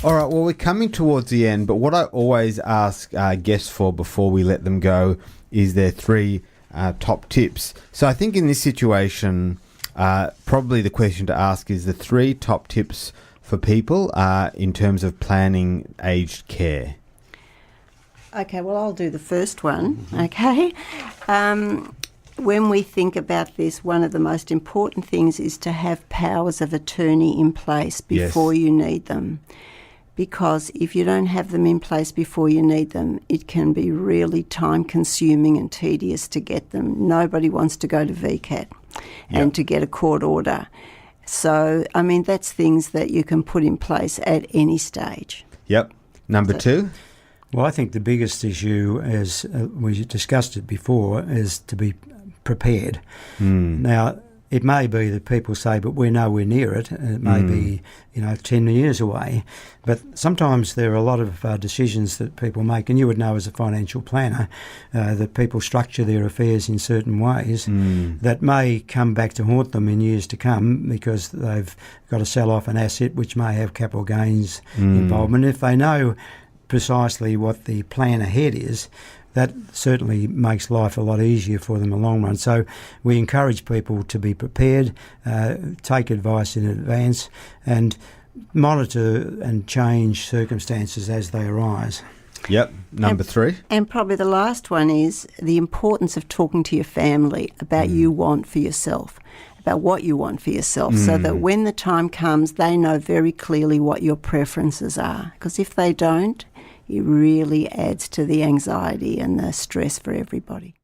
All right, well, we're coming towards the end, but what I always ask guests for before we let them go is their three top tips. So I think in this situation, probably the question to ask is the three top tips for people in terms of planning aged care. Okay, well, I'll do the first one, okay? When we think about this, one of the most important things is to have powers of attorney in place before you need them. Because if you don't have them in place before you need them, it can be really time-consuming and tedious to get them. Nobody wants to go to VCAT and to get a court order. So, I mean, that's things that you can put in place at any stage. Yep. Number two? Well, I think the biggest issue, as we discussed it before, is to be prepared. Now, it may be that people say, but we're nowhere near it. It may be, 10 years away. But sometimes there are a lot of decisions that people make, and you would know as a financial planner that people structure their affairs in certain ways that may come back to haunt them in years to come because they've got to sell off an asset which may have capital gains involvement. If they know precisely what the plan ahead is, that certainly makes life a lot easier for them in the long run. So we encourage people to be prepared, take advice in advance, and monitor and change circumstances as they arise. Yep. Number three? And probably the last one is the importance of talking to your family about what you want for yourself, so that when the time comes, they know very clearly what your preferences are. Because if they don't, it really adds to the anxiety and the stress for everybody.